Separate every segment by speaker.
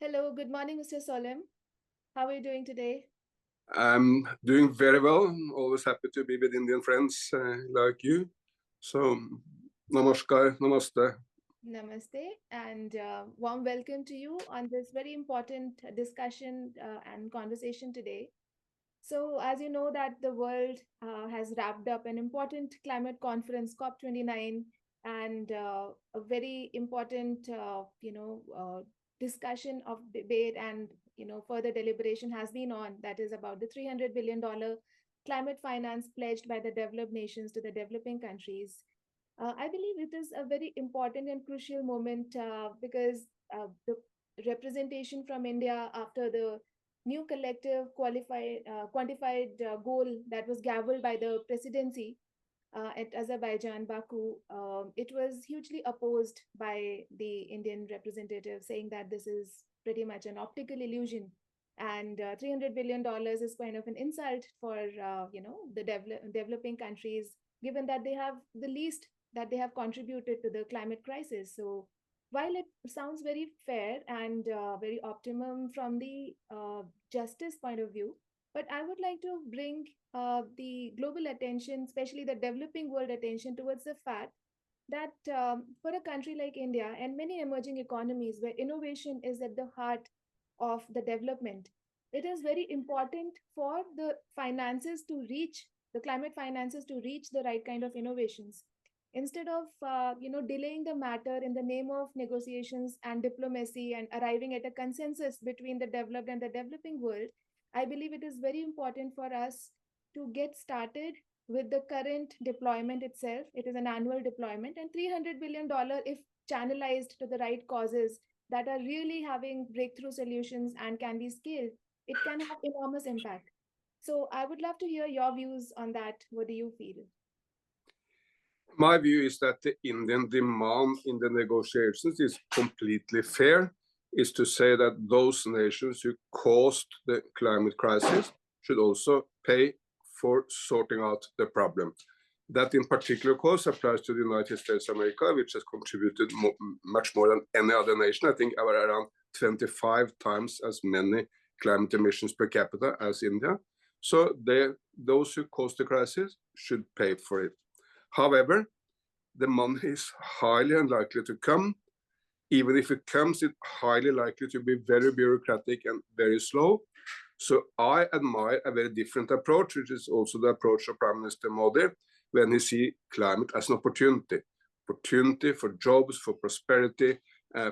Speaker 1: Hello, good morning, Mr. Solheim. How are you doing today?
Speaker 2: I'm doing very well. I'm always happy to be with Indian friends like you. So, namaskar, namaste.
Speaker 1: Namaste, and warm welcome to you on this very important discussion and conversation today. So, as you know, that the world has wrapped up an important climate conference, COP29, and a very important, discussion of debate and further deliberation has been on. That is about the $300 billion climate finance pledged by the developed nations to the developing countries. I believe it is a very important and crucial moment because the representation from India after the new collective quantified goal that was gavelled by the presidency at Azerbaijan, Baku, it was hugely opposed by the Indian representative, saying that this is pretty much an optical illusion. And $300 billion is kind of an insult for the developing countries, given that they have the least that they have contributed to the climate crisis. So while it sounds very fair and very optimum from the justice point of view, but I would like to bring the global attention, especially the developing world attention, towards the fact that for a country like India and many emerging economies where innovation is at the heart of the development, it is very important for the finances to reach the climate finances to reach the right kind of innovations instead of delaying the matter in the name of negotiations and diplomacy and arriving at a consensus between the developed and the developing world. I believe it is very important for us to get started with the current deployment itself. It is an annual deployment, and $300 billion, if channelized to the right causes that are really having breakthrough solutions and can be scaled, it can have enormous impact. So I would love to hear your views on that. What do you feel?
Speaker 2: My view is that the Indian demand in the negotiations is completely fair, is to say that those nations who caused the climate crisis should also pay for sorting out the problem. That in particular, of course, applies to the United States of America, which has contributed much more than any other nation. I think around 25 times as many climate emissions per capita as India. So those who caused the crisis should pay for it. However, the money is highly unlikely to come. Even if it comes, it's highly likely to be very bureaucratic and very slow. So I admire a very different approach, which is also the approach of Prime Minister Modi, when he sees climate as an opportunity for jobs, for prosperity,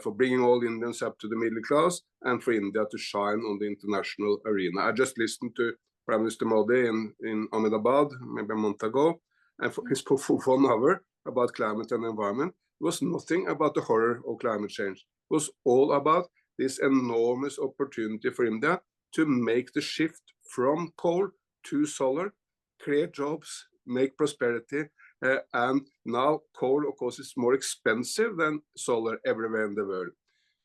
Speaker 2: for bringing all Indians up to the middle class, and for India to shine on the international arena. I just listened to Prime Minister Modi in Ahmedabad maybe a month ago, and he spoke for 1 hour about climate and environment. It was nothing about the horror of climate change. It was all about this enormous opportunity for India to make the shift from coal to solar, create jobs, make prosperity. And now coal, of course, is more expensive than solar everywhere in the world.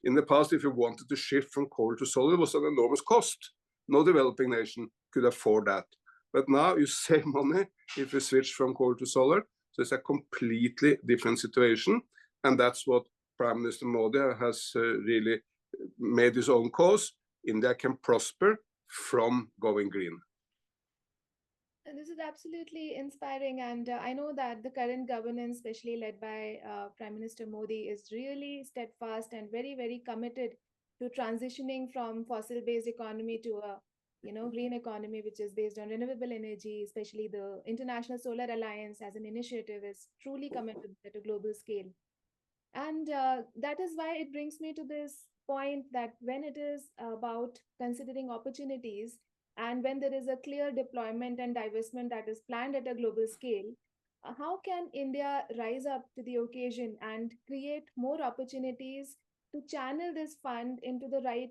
Speaker 2: In the past, if you wanted to shift from coal to solar, it was an enormous cost. No developing nation could afford that. But now you save money if you switch from coal to solar. So it's a completely different situation. And that's what Prime Minister Modi has really made his own cause. India can prosper from going green.
Speaker 1: And this is absolutely inspiring. And I know that the current governance, especially led by Prime Minister Modi, is really steadfast and very, very committed to transitioning from fossil-based economy to a green economy, which is based on renewable energy. Especially the International Solar Alliance as an initiative is truly committed at a global scale. And that is why it brings me to this point that when it is about considering opportunities and when there is a clear deployment and divestment that is planned at a global scale, how can India rise up to the occasion and create more opportunities to channel this fund into the right,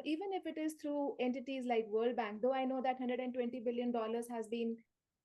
Speaker 1: even if it is through entities like World Bank, though I know that $120 billion has been,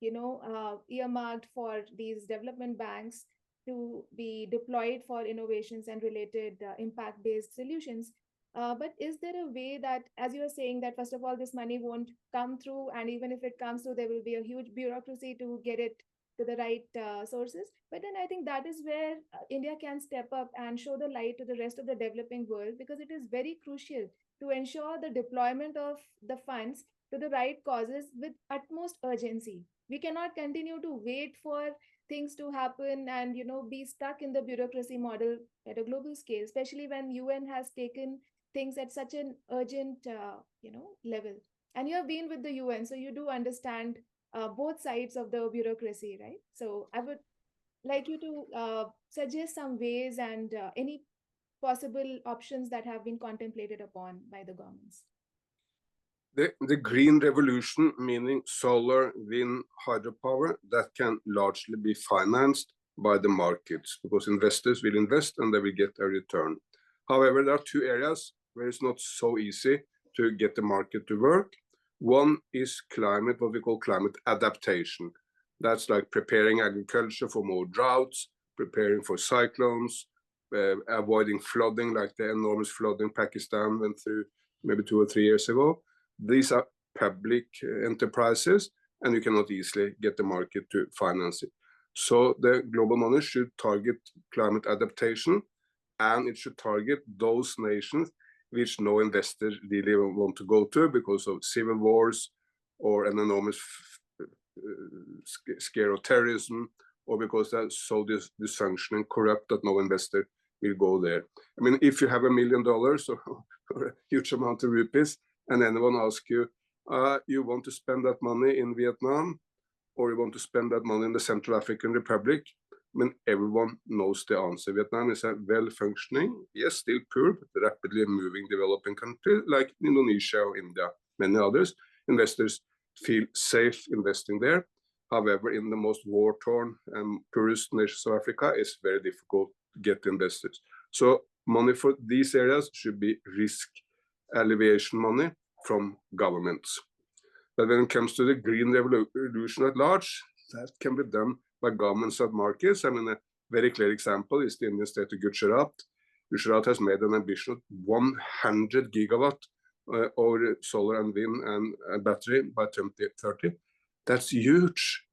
Speaker 1: earmarked for these development banks to be deployed for innovations and related impact based solutions. But is there a way that, as you are saying, that first of all, this money won't come through, and even if it comes through, there will be a huge bureaucracy to get it to the right sources. But then I think that is where India can step up and show the light to the rest of the developing world, because it is very crucial to ensure the deployment of the funds to the right causes with utmost urgency. We cannot continue to wait for things to happen and be stuck in the bureaucracy model at a global scale, especially when UN has taken things at such an urgent level. And you have been with the UN, so you do understand both sides of the bureaucracy, right? So I would like you to suggest some ways and any possible options that have been contemplated upon by the governments.
Speaker 2: The green revolution, meaning solar, wind, hydropower, that can largely be financed by the markets, because investors will invest and they will get a return. However, there are two areas where it's not so easy to get the market to work. One is climate, what we call climate adaptation. That's like preparing agriculture for more droughts, preparing for cyclones, avoiding flooding, like the enormous flooding Pakistan went through maybe 2 or 3 years ago. These are public enterprises, and you cannot easily get the market to finance it. So the global money should target climate adaptation, and it should target those nations which no investors really want to go to because of civil wars or an enormous scare of terrorism, or because they're so dysfunctional and corrupt that no investor will go there. I mean, if you have $1 million or a huge amount of rupees, and anyone asks you, you want to spend that money in Vietnam, or you want to spend that money in the Central African Republic? I mean, everyone knows the answer. Vietnam is a well-functioning, yes, still poor, but rapidly moving developing country like Indonesia or India, many others. Investors feel safe investing there. However, in the most war-torn and poorest nations of Africa, it's very difficult to get investors. So money for these areas should be risk alleviation money from governments. But when it comes to the green revolution at large, that can be done by governments and markets. I mean, a very clear example is the Indian state of Gujarat. Gujarat has made an ambition of 100 gigawatt over solar and wind and battery by 2030. That's huge.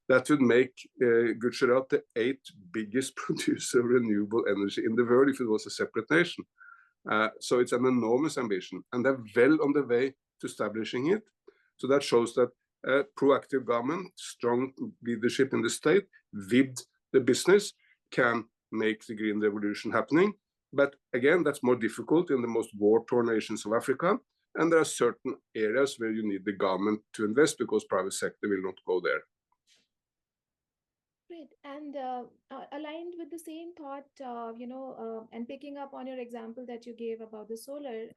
Speaker 2: That would make Gujarat the 8th biggest producer of renewable energy in the world if it was a separate nation. So it's an enormous ambition, and they're well on the way to establishing it. So that shows that proactive government, strong leadership in the state with the business can make the green revolution happening. But again, that's more difficult in the most war-torn nations of Africa. And there are certain areas where you need the government to invest because private sector will not go there.
Speaker 1: Great. And aligned with the same thought, and picking up on your example that you gave about the solar,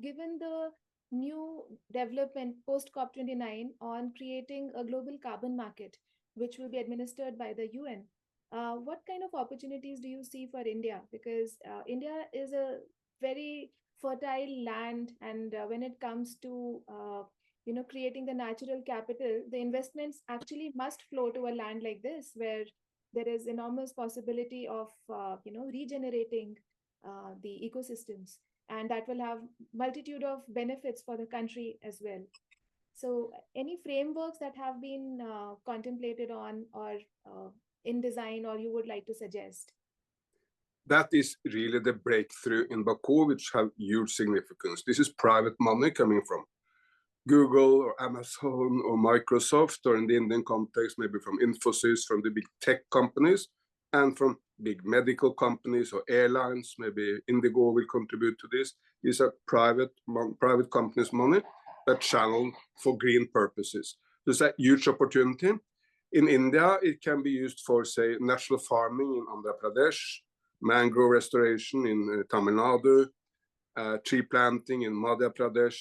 Speaker 1: given the new development post COP29 on creating a global carbon market, which will be administered by the UN, what kind of opportunities do you see for India? Because India is a very fertile land, and when it comes to creating the natural capital, the investments actually must flow to a land like this, where there is enormous possibility of regenerating the ecosystems, and that will have multitude of benefits for the country as well. So any frameworks that have been contemplated on or in design, or you would like to suggest?
Speaker 2: That is really the breakthrough in Baku, which have huge significance. This is private money coming from Google or Amazon or Microsoft, or in the Indian context, maybe from Infosys, from the big tech companies, and from big medical companies or airlines. Maybe Indigo will contribute to this. These are private companies' money that channel for green purposes. There's a huge opportunity. In India, it can be used for, say, natural farming in Andhra Pradesh, mangrove restoration in Tamil Nadu, tree planting in Madhya Pradesh,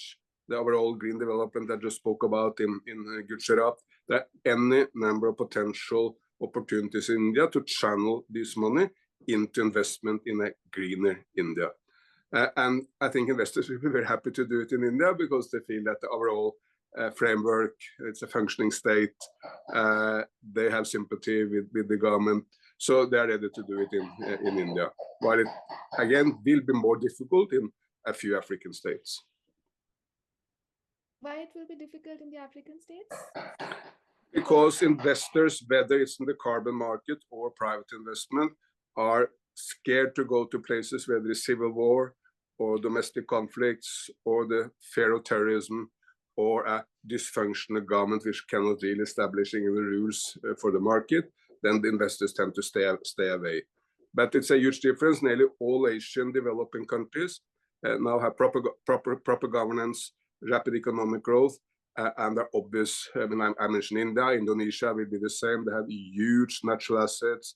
Speaker 2: the overall green development I just spoke about in Gujarat. There are any number of potential opportunities in India to channel this money into investment in a greener India. And I think investors will be very happy to do it in India because they feel that the overall framework, it's a functioning state, they have sympathy with the government, so they are ready to do it in India. While it, again, will be more difficult in a few African states.
Speaker 1: Why it will be difficult in the African states?
Speaker 2: Because investors, whether it's in the carbon market or private investment, are scared to go to places where there is civil war or domestic conflicts or the fear of terrorism or a dysfunctional government which cannot really establishing the rules for the market. Then the investors tend to stay away. But it's a huge difference. Nearly all Asian developing countries now have proper governance, rapid economic growth, and they're obvious. I mean, I mentioned India, Indonesia will be the same. They have huge natural assets,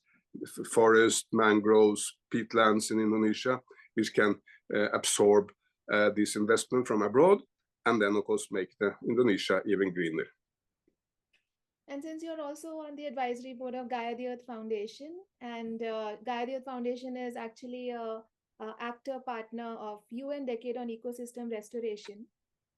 Speaker 2: forest, mangroves, peatlands in Indonesia, which can absorb this investment from abroad, and then of course make the Indonesia even greener.
Speaker 1: And since you're also on the advisory board of Gayatri Earth Foundation, and Gayatri Earth Foundation is actually a actor partner of UN Decade on Ecosystem Restoration.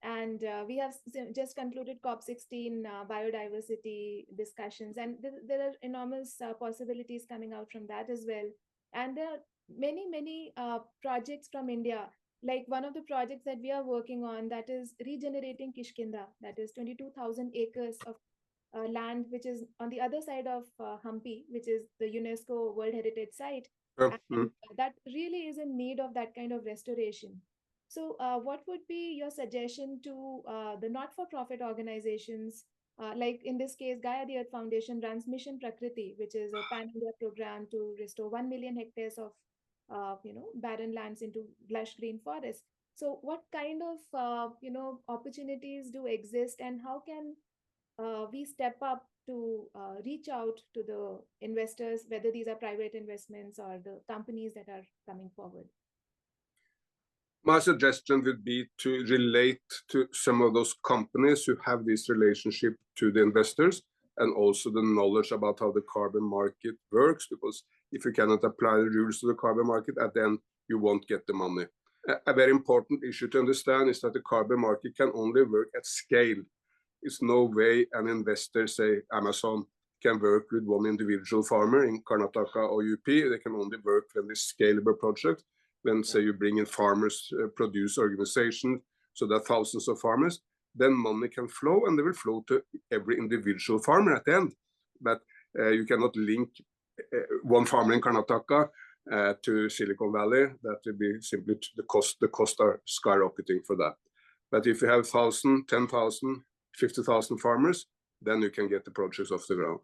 Speaker 1: And we have just concluded COP16 biodiversity discussions, and there are enormous possibilities coming out from that as well. And there are many projects from India. Like one of the projects that we are working on, that is regenerating Kishkinda, that is 22,000 acres of land which is on the other side of Hampi, which is the UNESCO World Heritage Site. And that really is in need of that kind of restoration. So what would be your suggestion to the not-for-profit organizations, like in this case, Gayatri Earth Foundation runs Mission Prakriti, which is a pan-India program to restore 1 million hectares of barren lands into lush green forests. So what kind of opportunities do exist, and how can we step up to reach out to the investors, whether these are private investments or the companies that are coming forward?
Speaker 2: My suggestion would be to relate to some of those companies who have this relationship to the investors and also the knowledge about how the carbon market works, because if you cannot apply the rules to the carbon market, at the end you won't get the money. A very important issue to understand is that the carbon market can only work at scale. It's no way an investor, say Amazon, can work with one individual farmer in Karnataka or UP. They can only work when this scalable project. When, say, you bring in farmers, produce organizations, so there are thousands of farmers, then money can flow, and they will flow to every individual farmer at the end. But you cannot link one farmer in Karnataka to Silicon Valley. That would be simply the cost are skyrocketing for that. But if you have 1,000, 10,000, 50,000 farmers, then you can get the projects off the ground.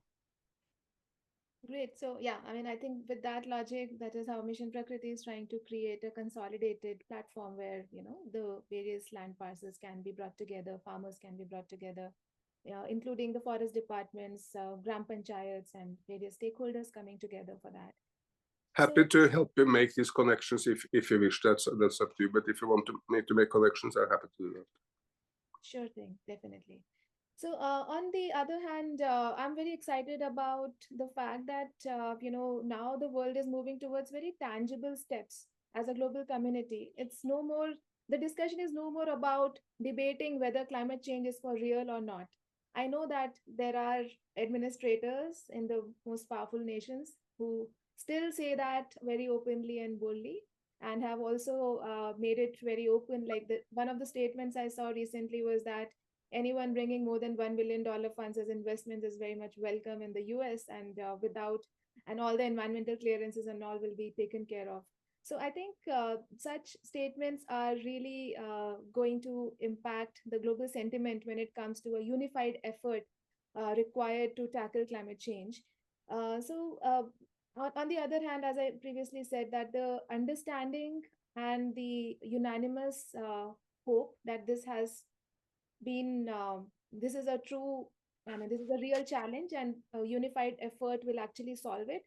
Speaker 1: Great. So yeah, I mean, I think with that logic, that is how Mission Prakriti is trying to create a consolidated platform where, the various land parcels can be brought together, farmers can be brought together, including the forest departments, gram panchayats, and various stakeholders coming together for that.
Speaker 2: Happy to help you make these connections if you wish. That's up to you. But if you want to make connections, I'm happy to do that.
Speaker 1: Sure thing, definitely. So on the other hand, I'm very excited about the fact that, now the world is moving towards very tangible steps as a global community. It's no more, the discussion is no more about debating whether climate change is for real or not. I know that there are administrators in the most powerful nations who still say that very openly and boldly, and have also made it very open. Like one of the statements I saw recently was that anyone bringing more than $1 billion funds as investments is very much welcome in the US, and and all the environmental clearances and all will be taken care of. So I think such statements are really going to impact the global sentiment when it comes to a unified effort required to tackle climate change. On the other hand, as I previously said, that the understanding and the unanimous hope that this has been this is a true, I mean, this is a real challenge, and a unified effort will actually solve it.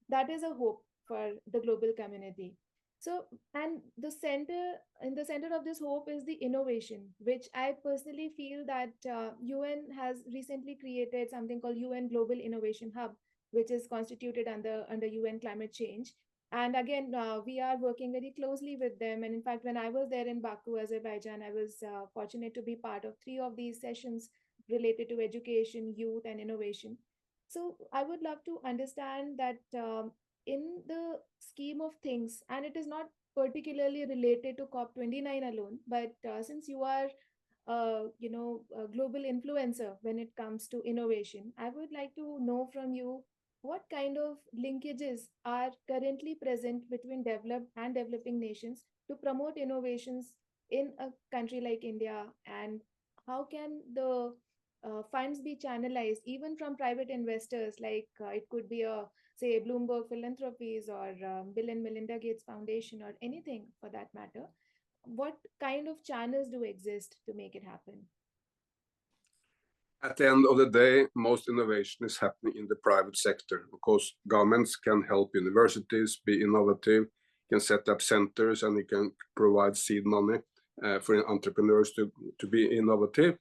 Speaker 1: That is a hope for the global community. So, and in the center of this hope is the innovation, which I personally feel that UN has recently created something called UN Global Innovation Hub, which is constituted under UN climate change. And again, we are working very closely with them. And in fact, when I was there in Baku, Azerbaijan, I was fortunate to be part of 3 of these sessions related to education, youth, and innovation. So I would love to understand that in the scheme of things, and it is not particularly related to COP29 alone, but since you are a global influencer when it comes to innovation. I would like to know from you what kind of linkages are currently present between developed and developing nations to promote innovations in a country like India, and how can the funds be channelized even from private investors, like it could be a say Bloomberg Philanthropies or Bill and Melinda Gates Foundation or anything for that matter. What kind of channels do exist to make it happen?
Speaker 2: At the end of the day, most innovation is happening in the private sector. Of course, governments can help universities be innovative, can set up centers, and they can provide seed money for entrepreneurs to be innovative.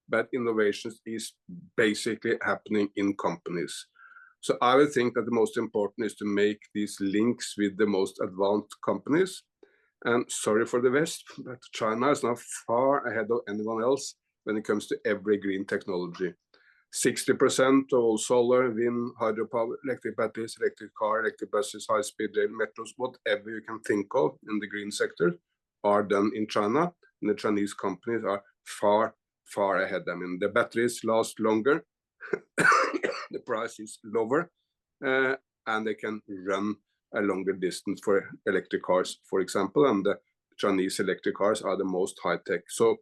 Speaker 2: But innovations is basically happening in companies. So I would think that the most important is to make these links with the most advanced companies. And sorry for the West, but China is now far ahead of anyone else when it comes to every green technology. 60% of all solar, wind, hydropower, electric batteries, electric car, electric buses, high-speed rail, metros, whatever you can think of in the green sector are done in China. And the Chinese companies are far, far ahead. I mean, the batteries last longer, the price is lower, and they can run a longer distance for electric cars, for example, and the Chinese electric cars are the most high-tech. So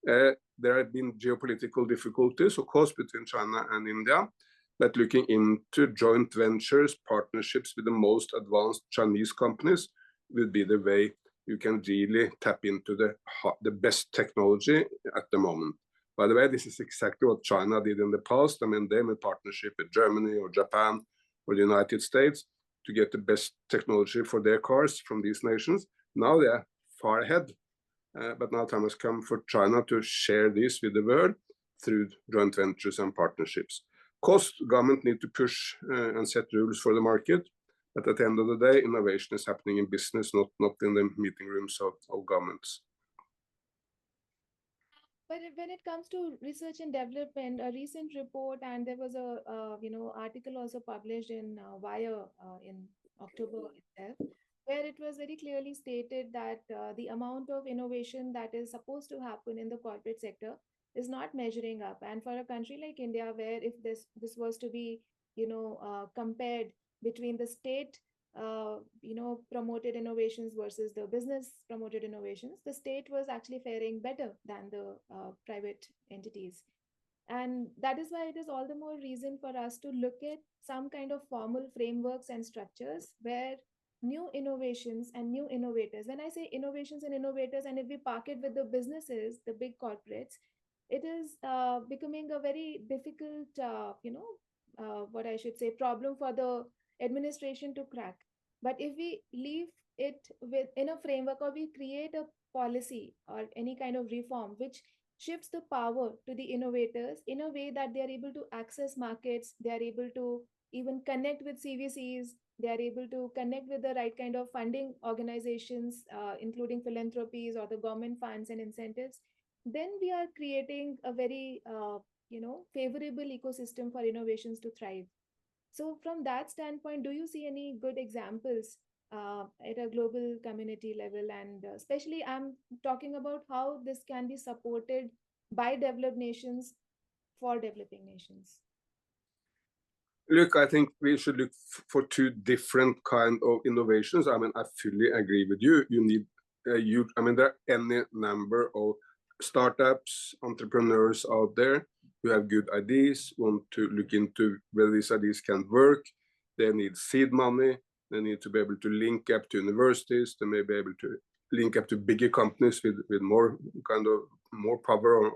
Speaker 2: there have been geopolitical difficulties, of course, between China and India, but looking into joint ventures, partnerships with the most advanced Chinese companies would be the way you can really tap into the best technology at the moment. By the way, this is exactly what China did in the past. I mean, they made partnership with Germany or Japan or the United States to get the best technology for their cars from these nations. Now they are far ahead. But now time has come for China to share this with the world through joint ventures and partnerships. Cost, government need to push and set rules for the market. But at the end of the day, innovation is happening in business, not in the meeting rooms of governments.
Speaker 1: But when it comes to research and development, a recent report, and there was a article also published in Wire in October itself, where it was very clearly stated that the amount of innovation that is supposed to happen in the corporate sector is not measuring up. And for a country like India, where if this was to be compared between the state promoted innovations versus the business promoted innovations, the state was actually faring better than the private entities. And that is why it is all the more reason for us to look at some kind of formal frameworks and structures where new innovations and new innovators, when I say innovations and innovators, and if we park it with the businesses, the big corporates, it is becoming a very difficult, what I should say, problem for the administration to crack. But if we leave it in a framework, or we create a policy or any kind of reform which shifts the power to the innovators in a way that they are able to access markets, they are able to even connect with CVCs, they are able to connect with the right kind of funding organizations, including philanthropies or the government funds and incentives, then we are creating a very favorable ecosystem for innovations to thrive. So, from that standpoint, do you see any good examples at a global community level? And especially, I'm talking about how this can be supported by developed nations for developing nations.
Speaker 2: Look, I think we should look for two different kind of innovations. I mean, I fully agree with you. You need there are any number of startups, entrepreneurs out there who have good ideas, want to look into whether these ideas can work. They need seed money. They need to be able to link up to universities. They may be able to link up to bigger companies with more power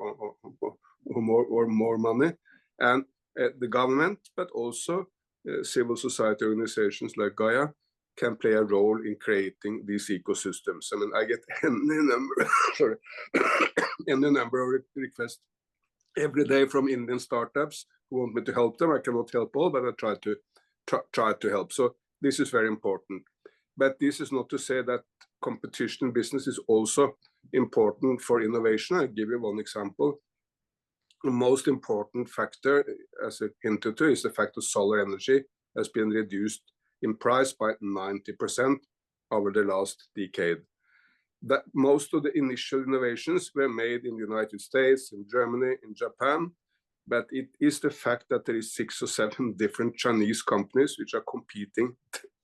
Speaker 2: or more money. And the government, but also civil society organizations like Gaia can play a role in creating these ecosystems. I mean, I get any number of requests every day from Indian startups who want me to help them. I cannot help all, but I try to help. So this is very important. But this is not to say that competition in business is also important for innovation. I'll give you one example. The most important factor, as I hinted to, is the fact that solar energy has been reduced in price by 90% over the last decade. that most of the initial innovations were made in the United States, in Germany, in Japan, but it is the fact that there is 6 or 7 different Chinese companies which are competing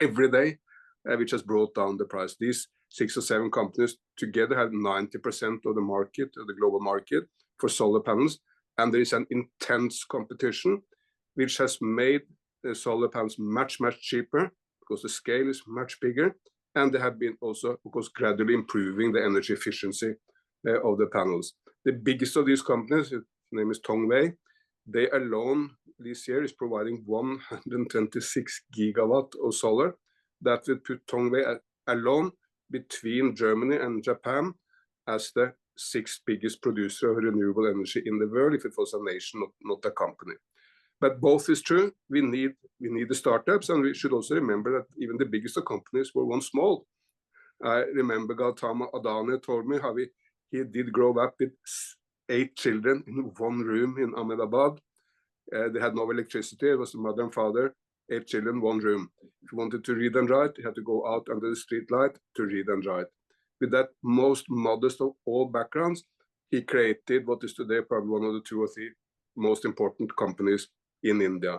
Speaker 2: every day, which has brought down the price. These 6 or 7 companies together have 90% of the market, of the global market for solar panels, and there is an intense competition which has made the solar panels much, much cheaper because the scale is much bigger, and they have been also, of course, gradually improving the energy efficiency of the panels. The biggest of these companies, his name is Tongwei, they alone this year is providing 126 gigawatt of solar. That would put Tongwei alone between Germany and Japan as the 6th biggest producer of renewable energy in the world, if it was a nation, not a company. But both is true. We need the startups, and we should also remember that even the biggest of companies were once small. I remember Gautama Adani told me how he did grow up with 8 children in one room in Ahmedabad. They had no electricity. It was the mother and father, 8 children, 1 room. If you wanted to read and write, you had to go out under the street light to read and write. With that most modest of all backgrounds, he created what is today probably one of the 2 or 3 most important companies in India.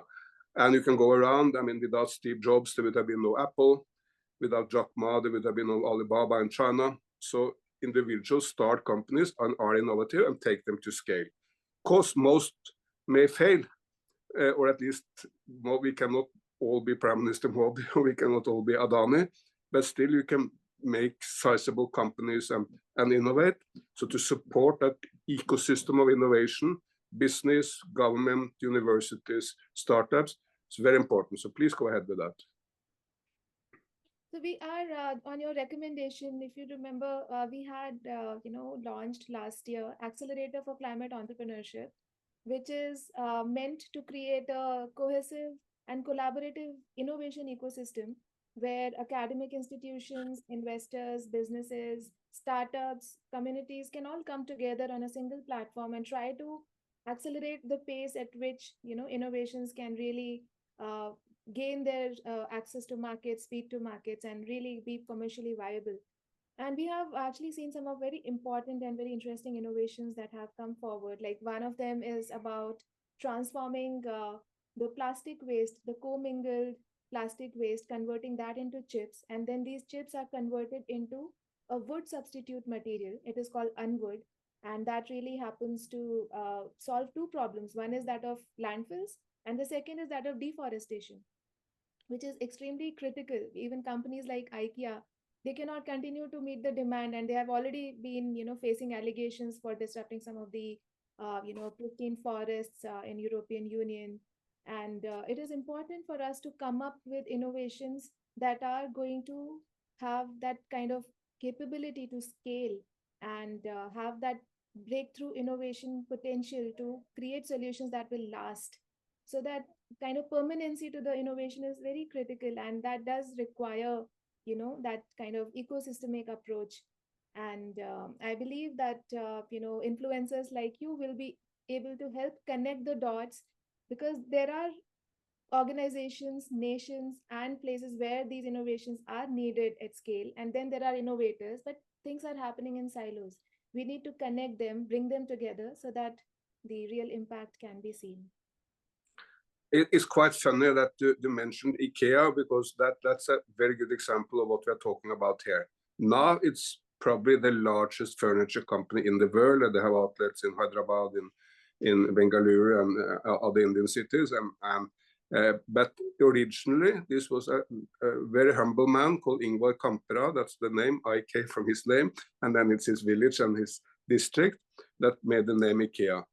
Speaker 2: And you can go around, I mean, without Steve Jobs, there would have been no Apple. Without Jack Ma, there would have been no Alibaba in China. So individuals start companies and are innovative and take them to scale. Of course, most may fail, or at least we cannot all be Prime Minister Modi, or we cannot all be Adani, but still you can make sizable companies and innovate. So to support that ecosystem of innovation, business, government, universities, startups, it's very important. So please go ahead with that.
Speaker 1: So we are on your recommendation. If you remember, we had launched last year Accelerator for Climate Entrepreneurship, which is meant to create a cohesive and collaborative innovation ecosystem where academic institutions, investors, businesses, startups, communities can all come together on a single platform and try to accelerate the pace at which innovations can really gain their access to markets, speed to markets, and really be commercially viable. And we have actually seen some of very important and very interesting innovations that have come forward. Like one of them is about transforming the plastic waste, the commingled plastic waste, converting that into chips. And then these chips are converted into a wood substitute material. It is called unwood. And that really happens to solve 2 problems. One is that of landfills, and the second is that of deforestation, which is extremely critical. Even companies like IKEA, they cannot continue to meet the demand, and they have already been, facing allegations for disrupting some of the, pristine forests in European Union. And it is important for us to come up with innovations that are going to have that kind of capability to scale and have that breakthrough innovation potential to create solutions that will last. So that kind of permanency to the innovation is very critical, and that does require that kind of ecosystemic approach. And I believe that influencers like you will be able to help connect the dots, because there are organizations, nations, and places where these innovations are needed at scale, and then there are innovators, but things are happening in silos. We need to connect them, bring them together so that the real impact can be seen.
Speaker 2: It's quite funny that you mentioned IKEA, because that's a very good example of what we are talking about here. Now it's probably the largest furniture company in the world, and they have outlets in Hyderabad, in Bengaluru, and other Indian cities. But originally, this was a very humble man called Ingvar Kamprad. That's the name, IK from his name, and then it's his village and his district that made the name IKEA.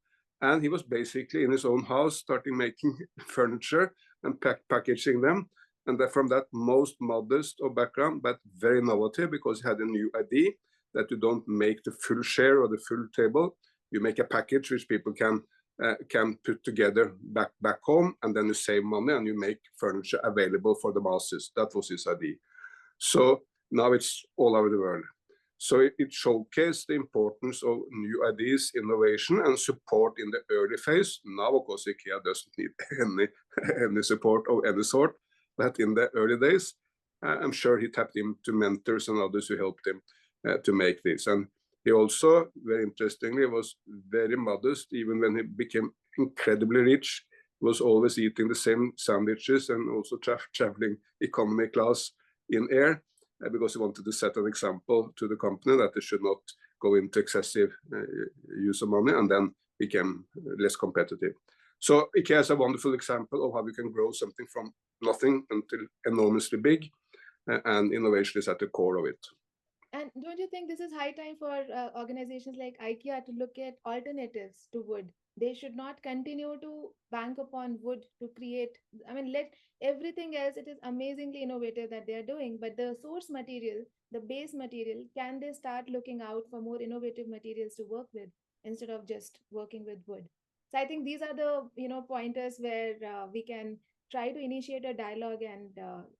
Speaker 2: And he was basically in his own house starting making furniture and packaging them. And from that most modest of background, but very innovative, because he had a new idea that you don't make the full chair or the full table. You make a package which people can put together back home, and then you save money and you make furniture available for the masses. That was his idea. So now it's all over the world. So it showcased the importance of new ideas, innovation, and support in the early phase. Now, of course, IKEA doesn't need any support of any sort, but in the early days, I'm sure he tapped into mentors and others who helped him. to make this. And he also, very interestingly, was very modest. Even when he became incredibly rich, he was always eating the same sandwiches and also traveling economy class in air, because he wanted to set an example to the company that they should not go into excessive use of money, and then became less competitive. So IKEA is a wonderful example of how we can grow something from nothing until enormously big, and innovation is at the core of it.
Speaker 1: And don't you think this is high time for organizations like IKEA to look at alternatives to wood? They should not continue to bank upon wood to create. I mean, let everything else, it is amazingly innovative that they are doing, but the source material, the base material, can they start looking out for more innovative materials to work with instead of just working with wood? So I think these are the pointers where we can try to initiate a dialogue, and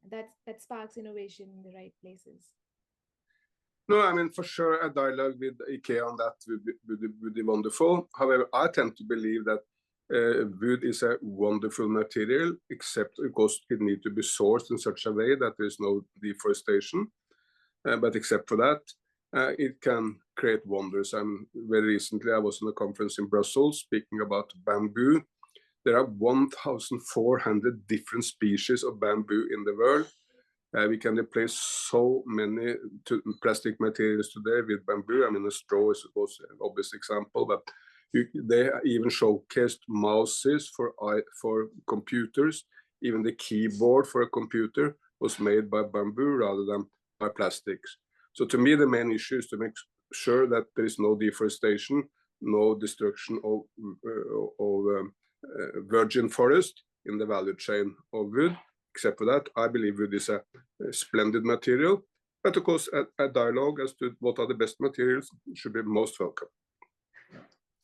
Speaker 1: that sparks innovation in the right places.
Speaker 2: No, I mean, for sure, a dialogue with IKEA on that would be wonderful. However, I tend to believe that wood is a wonderful material, except because it needs to be sourced in such a way that there is no deforestation. But except for that, it can create wonders. And very recently, I was in a conference in Brussels speaking about bamboo. There are 1,400 different species of bamboo in the world. We can replace so many plastic materials today with bamboo. I mean, a straw is an obvious example, but they even showcased mouses for computers. Even the keyboard for a computer was made by bamboo rather than by plastics. So to me, the main issue is to make sure that there is no deforestation, no destruction of virgin forest in the value chain of wood. Except for that, I believe wood is a splendid material, but of course a dialogue as to what are the best materials should be most welcome.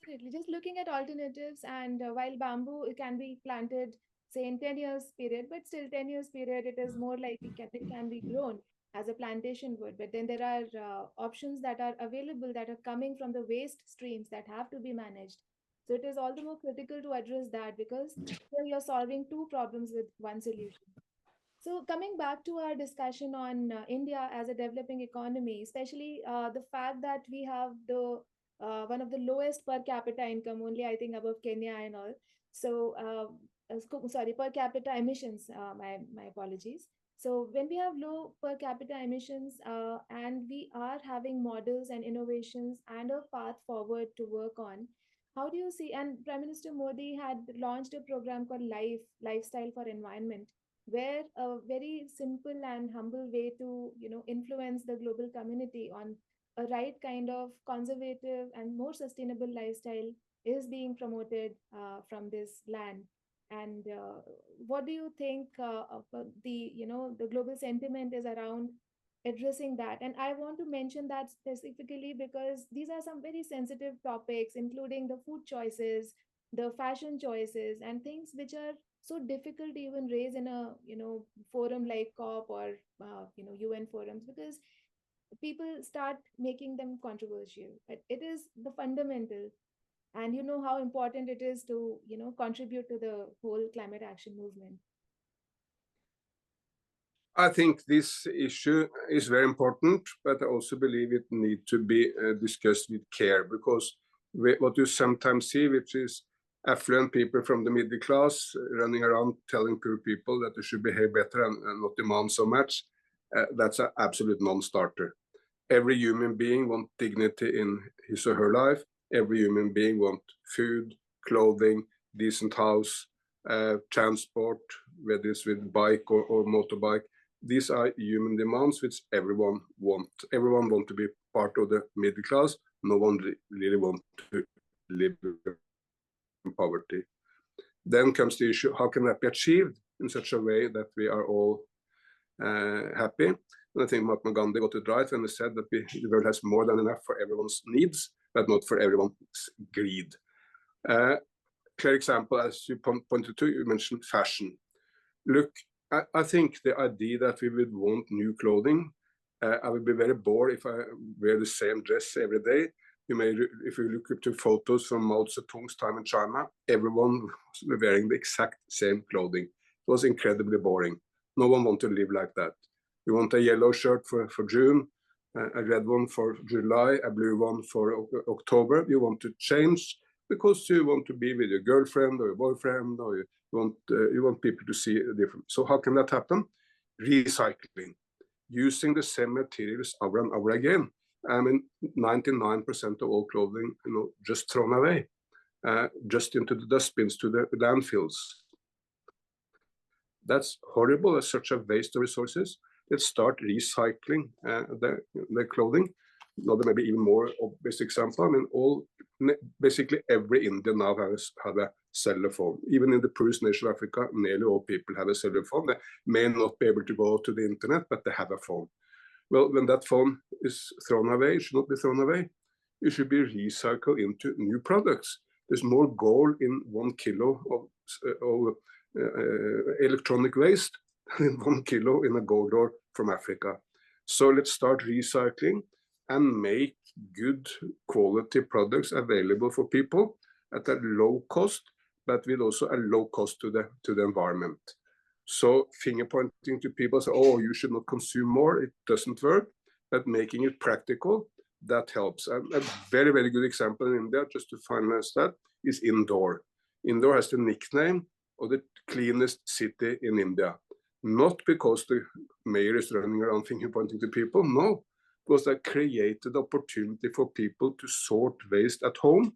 Speaker 1: Absolutely. Just looking at alternatives, and while bamboo, it can be planted, say, in 10 years period, but still 10 years period, it is more likely it can be grown as a plantation would. But then there are options that are available that are coming from the waste streams that have to be managed. So it is all the more critical to address that, because here you're solving two problems with one solution. So coming back to our discussion on India as a developing economy, especially the fact that we have the one of the lowest per capita income, only I think above Kenya and all. So sorry, per capita emissions. My apologies. So when we have low per capita emissions, and we are having models and innovations and a path forward to work on, how do you see? And Prime Minister Modi had launched a program called Lifestyle for Environment, where a very simple and humble way to influence the global community on a right kind of conservative and more sustainable lifestyle is being promoted from this land. And what do you think of the global sentiment is around addressing that? And I want to mention that specifically because these are some very sensitive topics, including the food choices, the fashion choices, and things which are so difficult to even raise in a forum like COP or UN forums, because people start making them controversial. But it is the fundamental, and you know how important it is to contribute to the whole climate action movement.
Speaker 2: I think this issue is very important, but I also believe it needs to be discussed with care, because what you sometimes see, which is affluent people from the middle class running around telling poor people that they should behave better and not demand so much, that's an absolute non-starter. Every human being wants dignity in his or her life. Every human being wants food, clothing, decent house, transport, whether it's with bike or motorbike. These are human demands which everyone wants. Everyone wants to be part of the middle class. No one really wants to live in poverty. Then comes the issue, how can that be achieved in such a way that we are all happy? And I think Mahatma Gandhi got it right when he said that the world has more than enough for everyone's needs, but not for everyone's greed. Clear example, as you pointed to, you mentioned fashion. Look, I think the idea that we would want new clothing, I would be very bored if I wear the same dress every day. If you look up to photos from Mao Zedong's time in China, everyone was wearing the exact same clothing. It was incredibly boring. No one wants to live like that. You want a yellow shirt for June, a red one for July, a blue one for October. You want to change because you want to be with your girlfriend or your boyfriend, or you want people to see a different. So how can that happen? Recycling, using the same materials over and over again. I mean, 99% of all clothing, just thrown away, just into the dustbins, to the landfills. That's horrible. That's such a waste of resources. Let's start recycling the clothing. There may be even more obvious example. I mean, basically every Indian now has a cellular phone. Even in the poorest nation of Africa, nearly all people have a cellular phone. They may not be able to go to the internet, but they have a phone. Well, when that phone is thrown away, it should not be thrown away. It should be recycled into new products. There's more gold in 1 kilo of electronic waste than 1 kilo in a gold ore from Africa. So let's start recycling and make good quality products available for people at a low cost, but with also a low cost to the environment. So finger pointing to people, say, oh, you should not consume more, it doesn't work, but making it practical, that helps. And a very, very good example in India, just to finalize that, is Indore. Indore has the nickname of the cleanest city in India. Not because the mayor is running around finger pointing to people, no, because they created opportunity for people to sort waste at home.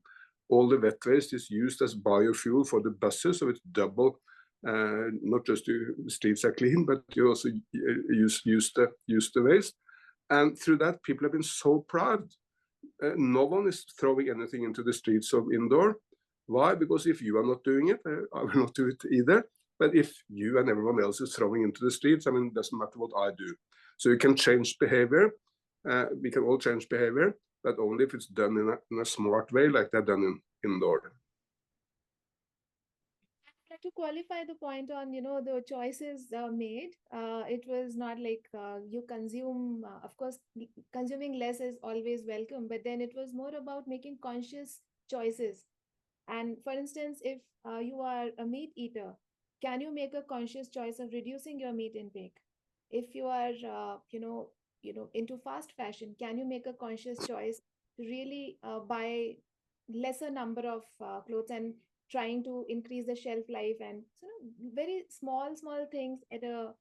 Speaker 2: All the wet waste is used as biofuel for the buses, so it's double. Not just the streets are clean, but you also use the waste. And through that, people have been so proud. No one is throwing anything into the streets of Indore. Why? Because if you are not doing it, I will not do it either. But if you and everyone else is throwing into the streets, I mean, it doesn't matter what I do. So you can change behavior. We can all change behavior, but only if it's done in a smart way, like they're done in Indore.
Speaker 1: I'd like to qualify the point on, the choices made. It was not like you consume, of course, consuming less is always welcome, but then it was more about making conscious choices. And for instance, if you are a meat eater, can you make a conscious choice of reducing your meat intake? If you are, into fast fashion, can you make a conscious choice to really buy lesser number of clothes and trying to increase the shelf life? And very small things at a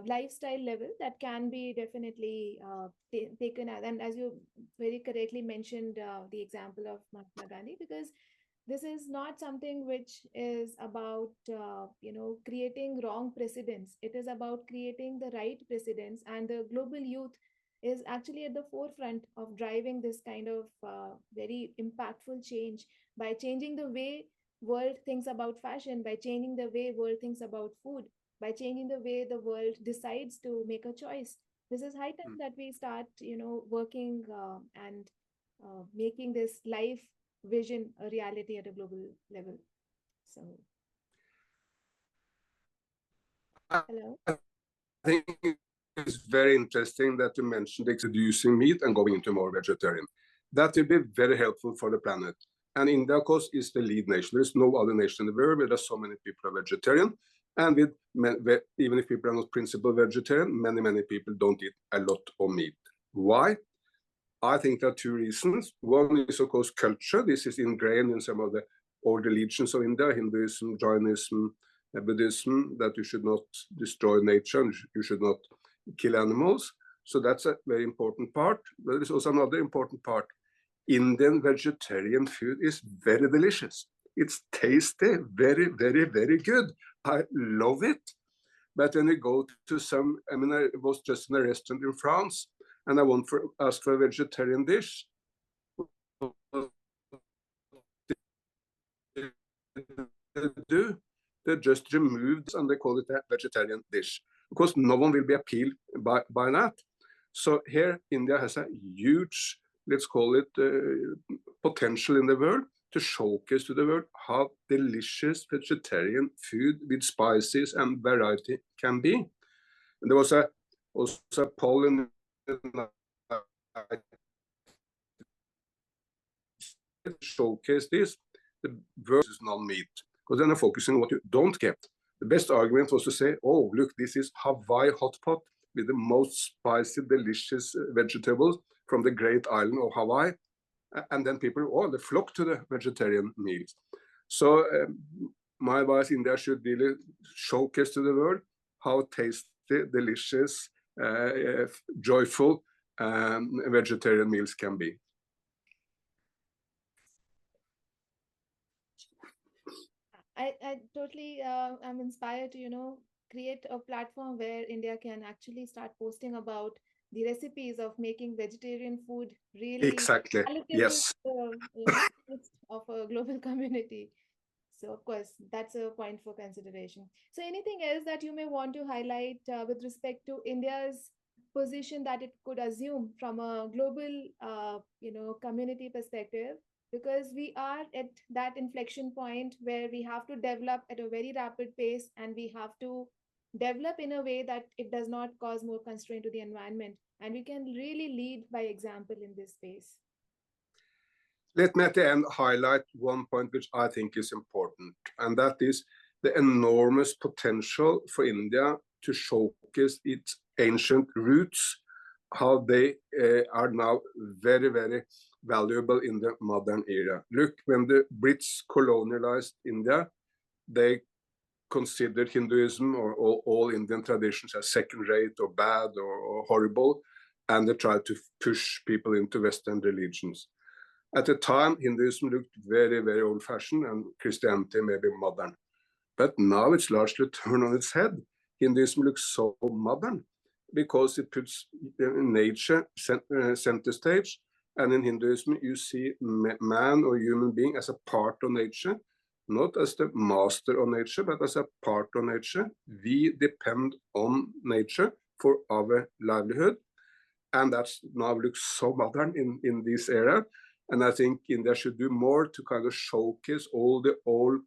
Speaker 1: lifestyle level that can be definitely taken as. And as you very correctly mentioned the example of Mahatma Gandhi, because this is not something which is about creating wrong precedents. It is about creating the right precedents, and the global youth is actually at the forefront of driving this kind of very impactful change by changing the way world thinks about fashion, by changing the way world thinks about food, by changing the way the world decides to make a choice. This is high time that we start working and making this life vision a reality at a global level. So hello.
Speaker 2: I think it's very interesting that you mentioned reducing meat and going into more vegetarian. That will be very helpful for the planet. And India, of course, is the lead nation. There is no other nation in the world where there are so many people are vegetarian. And even if people are not principal vegetarian, many people don't eat a lot of meat. Why? I think there are two reasons. One is, of course, culture. This is ingrained in some of the old religions of India, Hinduism, Jainism, Buddhism, that you should not destroy nature, and you should not kill animals. So that's a very important part. But there is also another important part. Indian vegetarian food is very delicious. It's tasty, very, very, very good. I love it. But when you go to I was just in a restaurant in France, and I ask for a vegetarian dish. They just removed and they call it a vegetarian dish, because no one will be appealed by that. So here India has a huge, let's call it potential in the world to showcase to the world how delicious vegetarian food with spices and variety can be. And there was also a poll in showcase this, the versus non-meat, because then I'm focusing on what you don't get. The best argument was to say, oh, look, this is Hawaii hot pot. with the most spicy, delicious vegetables from the great island of Hawaii. And then people, they flock to the vegetarian meals. So my advice, India should really showcase to the world how tasty, delicious, joyful vegetarian meals can be.
Speaker 1: I totally am inspired to, create a platform where India can actually start posting about the recipes of making vegetarian food really
Speaker 2: Exactly.
Speaker 1: palatable
Speaker 2: Yes.
Speaker 1: to taste of a global community. So, of course, that's a point for consideration. So, anything else that you may want to highlight with respect to India's position that it could assume from a global, community perspective? Because we are at that inflection point where we have to develop at a very rapid pace, and we have to develop in a way that it does not cause more constraint to the environment. And we can really lead by example in this space.
Speaker 2: Let me at the end highlight one point which I think is important, and that is the enormous potential for India to showcase its ancient roots, how they are now very, very valuable in the modern era. Look, when the Brits colonialized India, they considered Hinduism or all Indian traditions as second-rate or bad or horrible, and they tried to push people into Western religions. At the time, Hinduism looked very, very old-fashioned, and Christianity maybe modern. But now it's largely turned on its head. Hinduism looks so modern because it puts nature center stage. And in Hinduism, you see man or human being as a part of nature, not as the master of nature, but as a part of nature. We depend on nature for our livelihood. And that now looks so modern in this era. And I think India should do more to kind of showcase all the old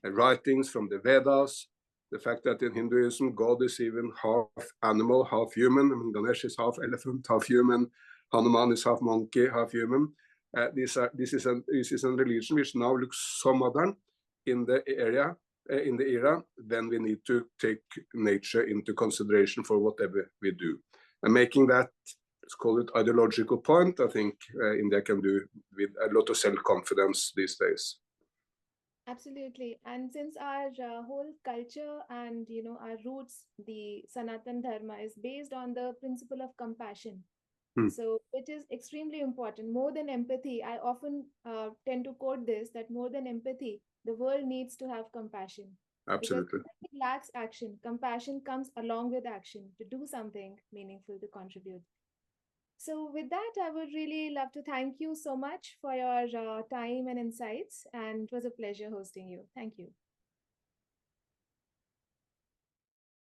Speaker 2: writings from the Vedas, the fact that in Hinduism, God is even half animal, half human. I mean, Ganesh is half elephant, half human. Hanuman is half monkey, half human. This is a religion which now looks so modern in the era when we need to take nature into consideration for whatever we do. And making that, let's call it ideological point, I think India can do with a lot of self-confidence these days.
Speaker 1: Absolutely. And since our whole culture and our roots, the Sanatan Dharma, is based on the principle of compassion. So it is extremely important. More than empathy, I often tend to quote this, that more than empathy, the world needs to have compassion.
Speaker 2: Absolutely.
Speaker 1: Because it lacks action. Compassion comes along with action to do something meaningful to contribute. So, with that, I would really love to thank you so much for your time and insights. And it was a pleasure hosting you. Thank you.